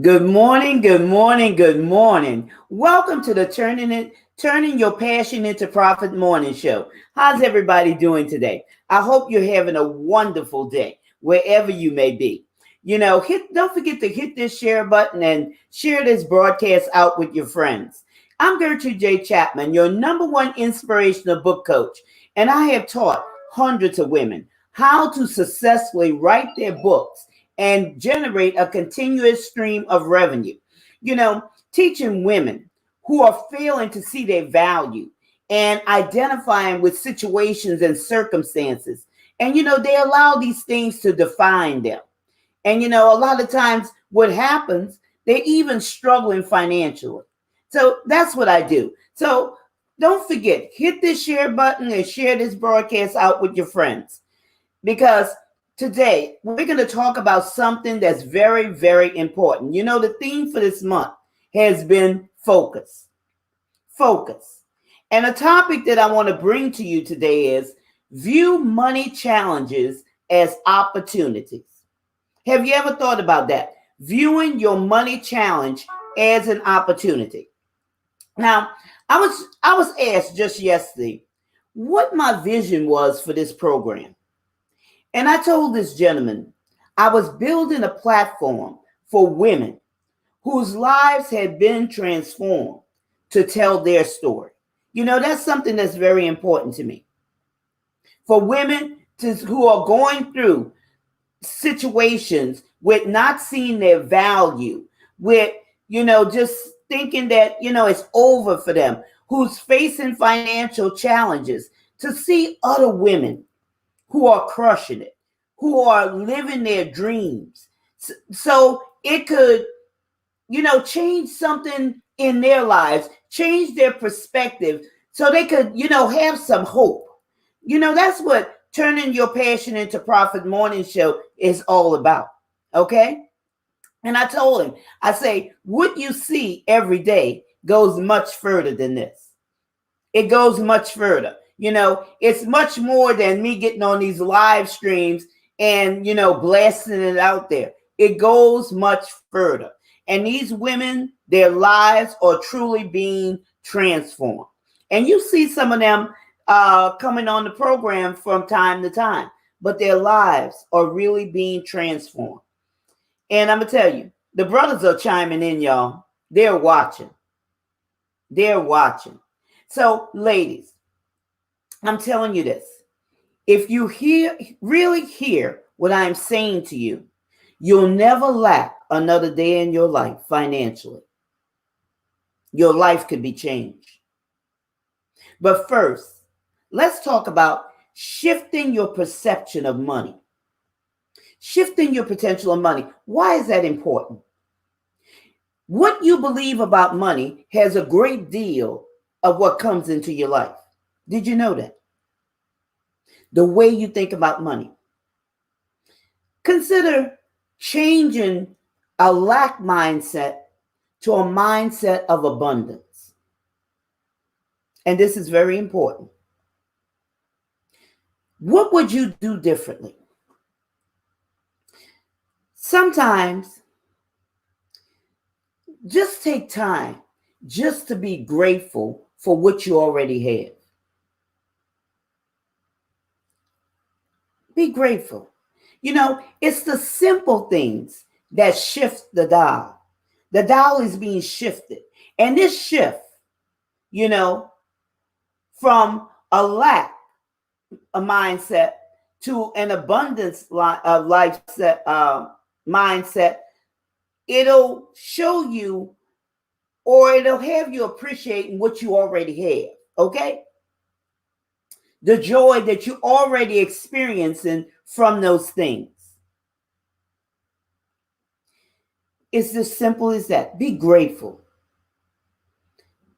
Good morning, good morning, good morning. Welcome to the Turning Your Passion into Profit Morning Show. How's everybody doing today? I hope you're having a wonderful day wherever you may be. Don't forget to hit this share button and share this broadcast out with your friends. I'm Gertrude J. Chapman, your number one inspirational book coach, and I have taught hundreds of women how to successfully write their books and generate a continuous stream of revenue. Teaching women who are failing to see their value and identifying with situations and circumstances. And, they allow these things to define them. And, a lot of times what happens, they're even struggling financially. So that's what I do. So don't forget, hit this share button and share this broadcast out with your friends because today we're going to talk about something that's very, very important. The theme for this month has been focus. Focus. And a topic that I want to bring to you today is view money challenges as opportunities. Have you ever thought about that? Viewing your money challenge as an opportunity. Now, I was asked just yesterday what my vision was for this program. And I told this gentleman I was building a platform for women whose lives had been transformed to tell their story. That's something that's very important to me. For women who are going through situations with not seeing their value, with, just thinking that, it's over for them, who's facing financial challenges, to see other women who are crushing it, who are living their dreams. So it could, change something in their lives, change their perspective so they could, have some hope. That's what Turning Your Passion into Profit Morning Show is all about. Okay? And I told him, I say, what you see every day goes much further than this. It goes much further. It's much more than me getting on these live streams and, blasting it out there. It goes much further. And these women, their lives are truly being transformed. And you see some of them coming on the program from time to time, but their lives are really being transformed. And I'm going to tell you, the brothers are chiming in, y'all. They're watching. They're watching. So, ladies, I'm telling you this. If you really hear what I'm saying to you, you'll never lack another day in your life financially. Your life could be changed. But first, let's talk about shifting your perception of money. Shifting your potential of money. Why is that important? What you believe about money has a great deal of what comes into your life. Did you know that? The way you think about money. Consider changing a lack mindset to a mindset of abundance. And this is very important. What would you do differently? Sometimes just take time just to be grateful for what you already have. Be grateful. It's the simple things that shift the dial. The dial is being shifted. And this shift, from a lack a mindset to an abundance mindset, it'll show you, or it'll have you appreciating what you already have. Okay? The joy that you already experiencing from those things. It's as simple as that. Be grateful.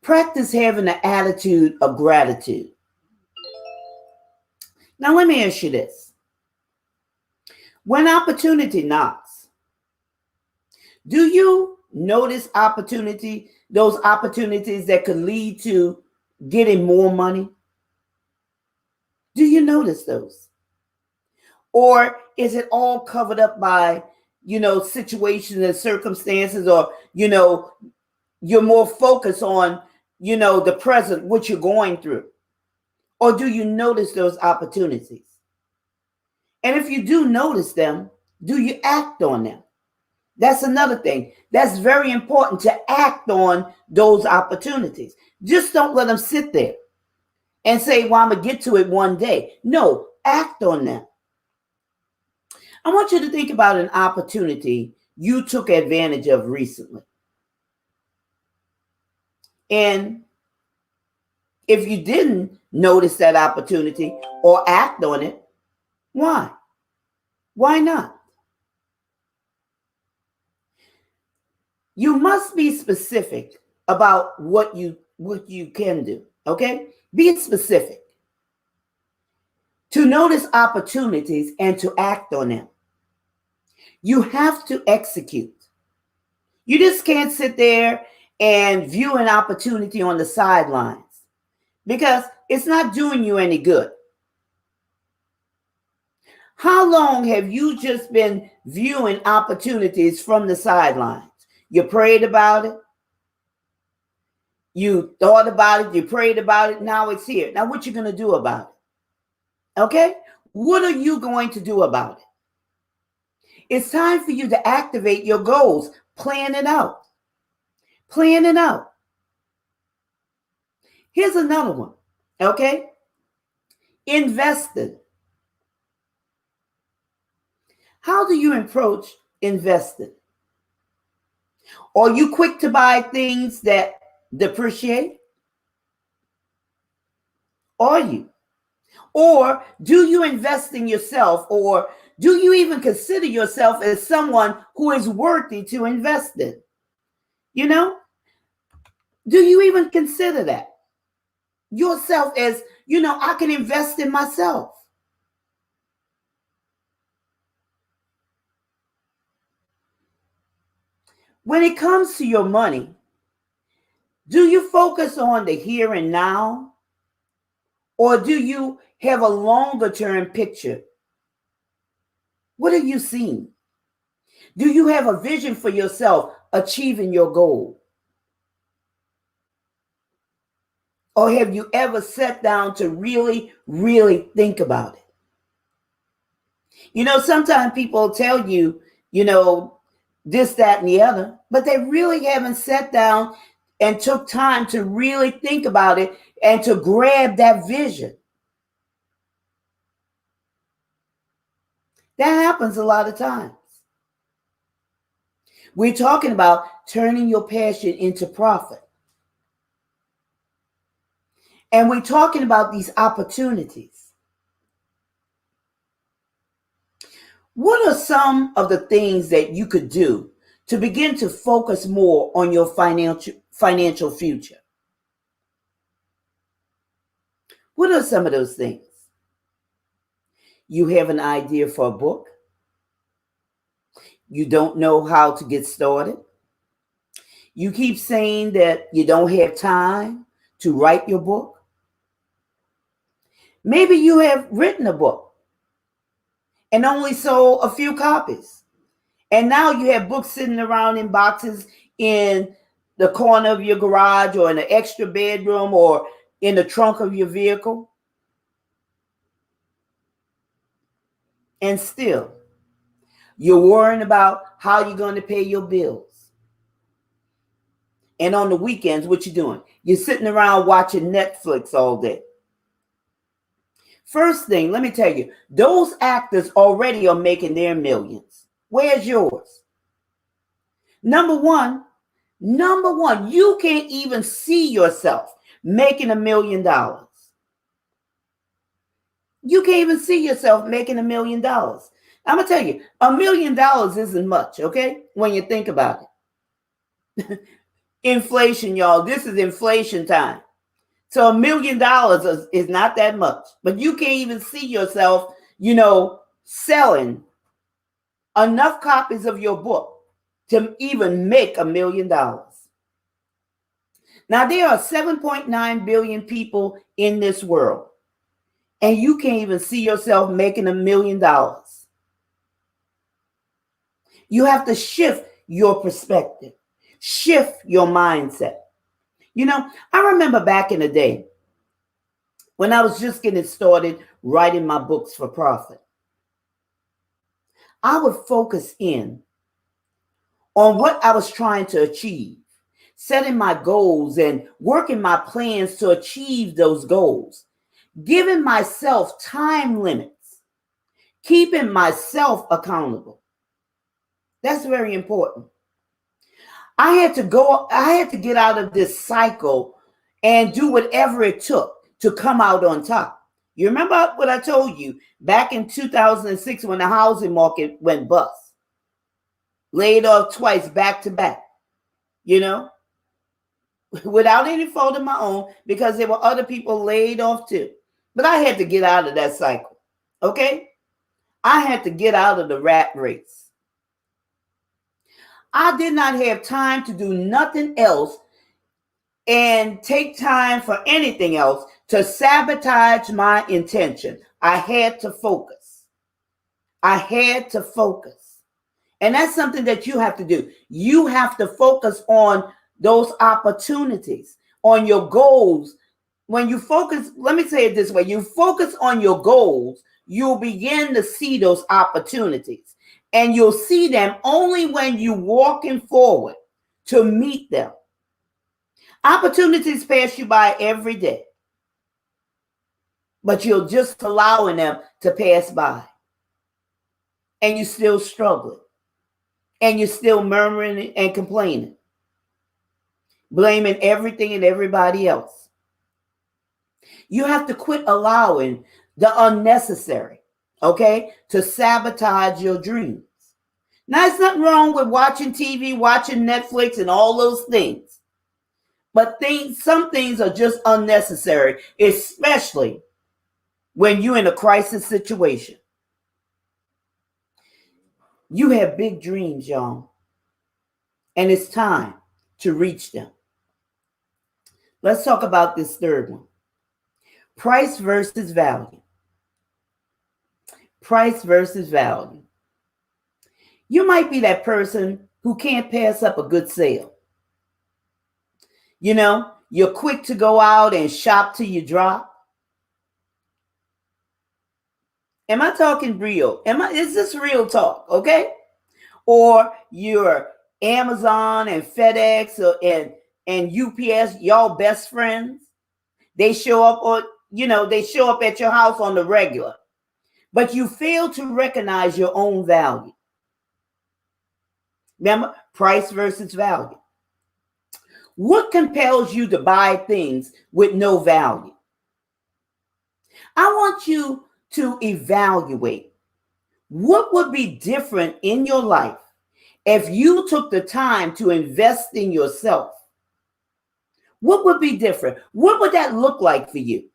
Practice having an attitude of gratitude. Now, let me ask you this. When opportunity knocks, do you notice those opportunities that could lead to getting more money? Do you notice those? Or is it all covered up by situations and circumstances, or, you're more focused on, the present, what you're going through? Or do you notice those opportunities? And if you do notice them, do you act on them? That's another thing. That's very important, to act on those opportunities. Just don't let them sit there and say, well, I'm going to get to it one day. No, act on them. I want you to think about an opportunity you took advantage of recently. And if you didn't notice that opportunity or act on it, why? Why not? You must be specific about what you can do, okay? Be specific. To notice opportunities and to act on them, you have to execute. You just can't sit there and view an opportunity on the sidelines, because it's not doing you any good. How long have you just been viewing opportunities from the sidelines? You prayed about it. You thought about it. You prayed about it. Now it's here. Now what you going to do about it? Okay? What are you going to do about it? It's time for you to activate your goals. Plan it out. Plan it out. Here's another one. Okay? Investing. How do you approach investing? Are you quick to buy things that depreciate? Are you? Or do you invest in yourself? Or do you even consider yourself as someone who is worthy to invest in? Do you even consider that? Yourself as, I can invest in myself. When it comes to your money, do you focus on the here and now? Or do you have a longer term picture? What are you seeing? Do you have a vision for yourself achieving your goal? Or have you ever sat down to really, really think about it? Sometimes people tell you, this, that, and the other, but they really haven't sat down and took time to really think about it and to grab that vision. That happens a lot of times. We're talking about turning your passion into profit. And we're talking about these opportunities. What are some of the things that you could do to begin to focus more on your financial future? What are some of those things? You have an idea for a book. You don't know how to get started. You keep saying that you don't have time to write your book. Maybe you have written a book and only sold a few copies. And now you have books sitting around in boxes in the corner of your garage, or in an extra bedroom, or in the trunk of your vehicle. And still, you're worrying about how you're going to pay your bills. And on the weekends, what you doing? You're sitting around watching Netflix all day. First thing, let me tell you, those actors already are making their millions. Where's yours? Number one, you can't even see yourself making $1 million. You can't even see yourself making $1 million. I'm going to tell you, $1 million isn't much, okay? When you think about it. Inflation, y'all. This is inflation time. So $1 million is not that much. But you can't even see yourself, selling enough copies of your book to even make $1 million. Now, there are 7.9 billion people in this world, and you can't even see yourself making $1 million. You have to shift your perspective, shift your mindset. You know, I remember back in the day when I was just getting started writing my books for profit, I would focus in on what I was trying to achieve, setting my goals and working my plans to achieve those goals, giving myself time limits, keeping myself accountable. That's very important. I had to get out of this cycle and do whatever it took to come out on top. You remember what I told you back in 2006 when the housing market went bust? Laid off twice back to back, you know, without any fault of my own, because there were other people laid off too. But I had to get out of that cycle, okay? I had to get out of the rat race. I did not have time to do nothing else and take time for anything else to sabotage my intention. I had to focus. I had to focus. And that's something that you have to do. You have to focus on those opportunities, on your goals. When you focus, let me say it this way, you focus on your goals, you'll begin to see those opportunities. And you'll see them only when you're walking forward to meet them. Opportunities pass you by every day, but you're just allowing them to pass by. And you're still struggling. And you're still murmuring and complaining, blaming everything and everybody else. You have to quit allowing the unnecessary, okay, to sabotage your dreams. Now, there's nothing wrong with watching TV, watching Netflix, and all those things. But some things are just unnecessary, especially when you're in a crisis situation. You have big dreams, y'all, and it's time to reach them. Let's talk about this third one. Price versus value. Price versus value. You might be that person who can't pass up a good sale. You know, you're quick to go out and shop till you drop. Am I talking real? Is this real talk? Okay. Or you're Amazon and FedEx and UPS, y'all best friends. They show up they show up at your house on the regular, but you fail to recognize your own value. Remember, price versus value. What compels you to buy things with no value? I want you to evaluate what would be different in your life if you took the time to invest in yourself. What would be different? What would that look like for you?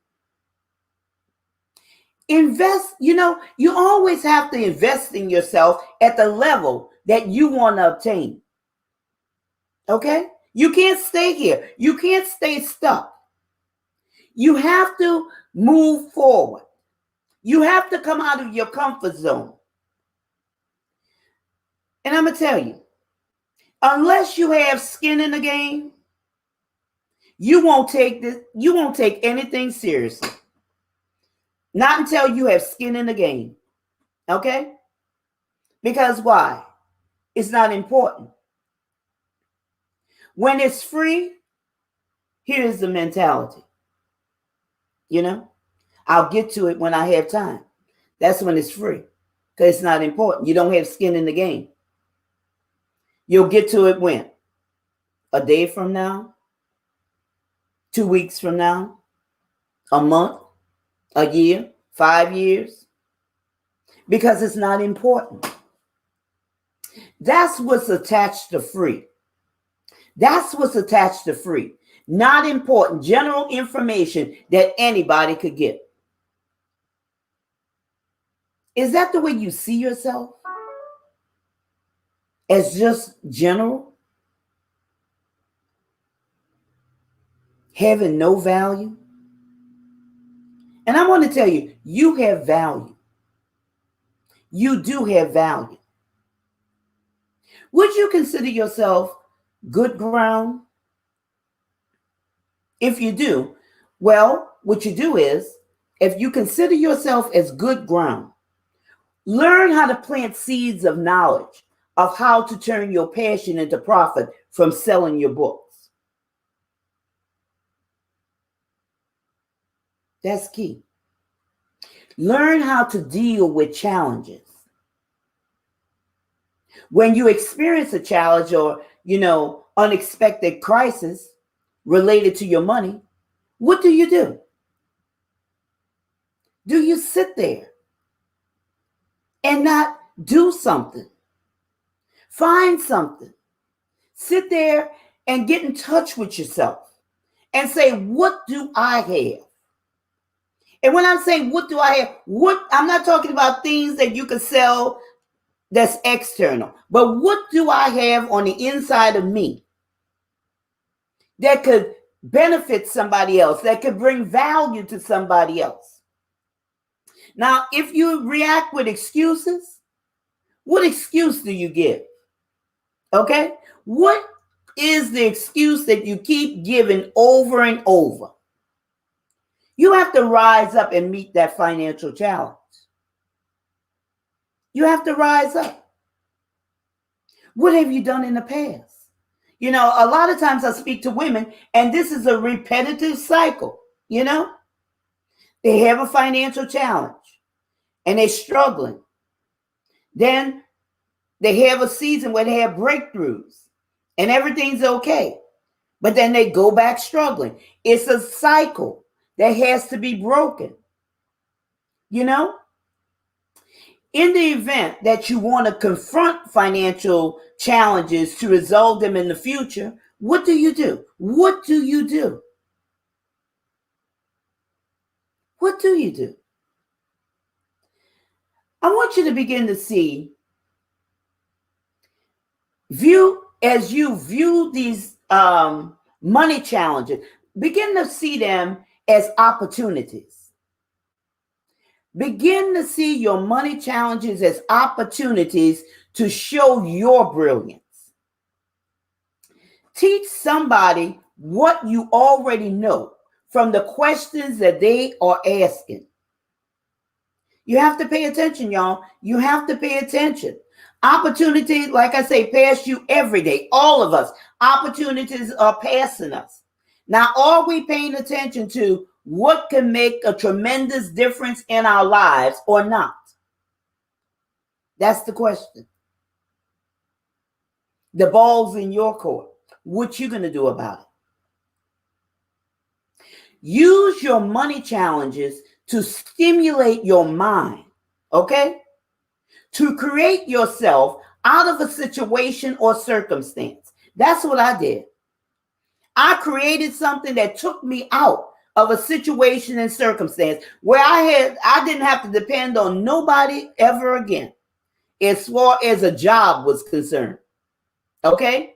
Invest, you always have to invest in yourself at the level that you want to obtain. Okay? You can't stay here. You can't stay stuck. You have to move forward. You have to come out of your comfort zone. And I'm going to tell you, unless you have skin in the game, you won't take anything seriously. Not until you have skin in the game. Okay? Because why? It's not important. When it's free, here's the mentality. I'll get to it when I have time. That's when it's free. Because it's not important. You don't have skin in the game. You'll get to it when? A day from now? 2 weeks from now? A month? A year? 5 years? Because it's not important. That's what's attached to free. That's what's attached to free. Not important. General information that anybody could get. Is that the way you see yourself? As just general? Having no value? And I want to tell you, you have value. You do have value. Would you consider yourself good ground? If you do, well, what you do is, if you consider yourself as good ground, learn how to plant seeds of knowledge of how to turn your passion into profit from selling your books. That's key. Learn how to deal with challenges. When you experience a challenge or, unexpected crisis related to your money, what do? Do you sit there and not do something? Find something. Sit there and get in touch with yourself and say, what do I have? And when I'm saying what do I have, I'm not talking about things that you can sell that's external, but what do I have on the inside of me that could benefit somebody else, that could bring value to somebody else? Now, if you react with excuses, what excuse do you give? Okay? What is the excuse that you keep giving over and over? You have to rise up and meet that financial challenge. You have to rise up. What have you done in the past? A lot of times I speak to women, and this is a repetitive cycle. They have a financial challenge and they're struggling. Then they have a season where they have breakthroughs and everything's okay. But then they go back struggling. It's a cycle that has to be broken. In the event that you want to confront financial challenges to resolve them in the future, what do you do? What do you do? What do you do? I want you to begin to see, as you view these money challenges, begin to see them as opportunities. Begin to see your money challenges as opportunities to show your brilliance. Teach somebody what you already know from the questions that they are asking. You have to pay attention, y'all. You have to pay attention. Opportunities, like I say, pass you every day. All of us. Opportunities are passing us. Now, are we paying attention to what can make a tremendous difference in our lives or not? That's the question. The ball's in your court. What you going to do about it? Use your money challenges to stimulate your mind, okay? To create yourself out of a situation or circumstance. That's what I did. I created something that took me out of a situation and circumstance where I didn't have to depend on nobody ever again, as far as a job was concerned. Okay?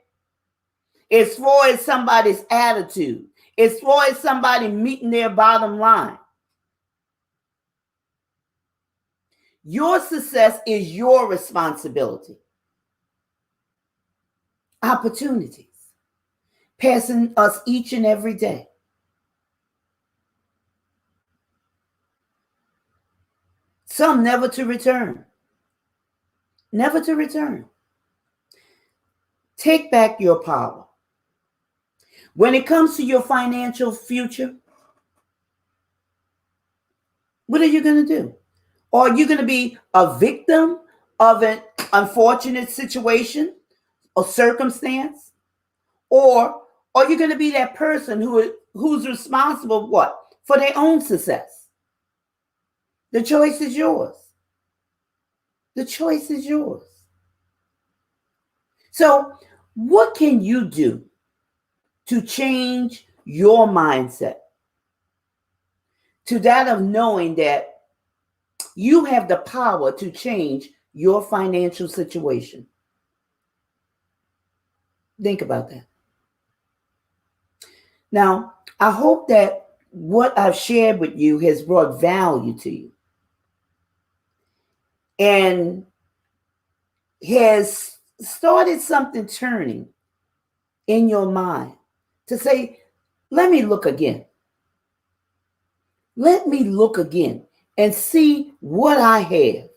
As far as somebody's attitude, as far as somebody meeting their bottom line. Your success is your responsibility. Opportunities passing us each and every day. Some never to return. Never to return. Take back your power. When it comes to your financial future, what are you going to do? Are you going to be a victim of an unfortunate situation or circumstance? Or are you going to be that person who's responsible what? For their own success? The choice is yours. The choice is yours. So, what can you do to change your mindset to that of knowing that you have the power to change your financial situation? Think about that. Now, I hope that what I've shared with you has brought value to you and has started something turning in your mind to say, let me look again. Let me look again and see what I have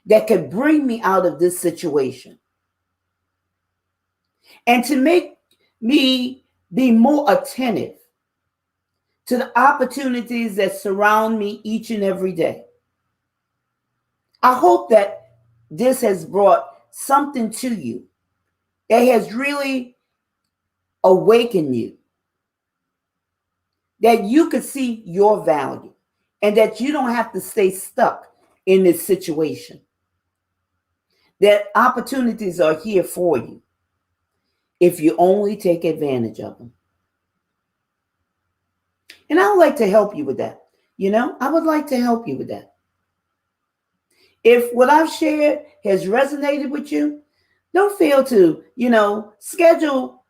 that could bring me out of this situation and to make me be more attentive to the opportunities that surround me each and every day. I hope that this has brought something to you that has really awakened you, that you could see your value and that you don't have to stay stuck in this situation. That opportunities are here for you if you only take advantage of them. And I would like to help you with that. I would like to help you with that. If what I've shared has resonated with you, don't fail to, schedule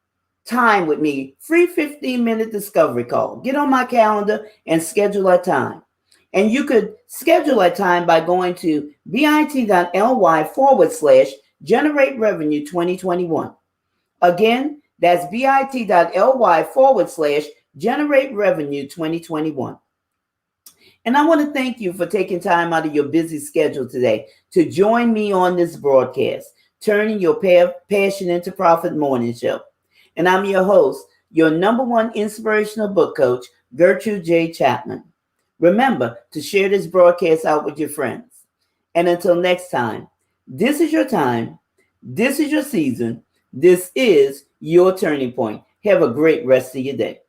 time with me. Free 15-minute discovery call. Get on my calendar and schedule that time. And you could schedule that time by going to bit.ly/generate revenue 2021. Again, that's bit.ly/generate revenue 2021. And I want to thank you for taking time out of your busy schedule today to join me on this broadcast, Turning Your Passion into Profit Morning Show. And I'm your host, your number one inspirational book coach, Gertrude J. Chapman. Remember to share this broadcast out with your friends. And until next time, this is your time. This is your season. This is your turning point. Have a great rest of your day.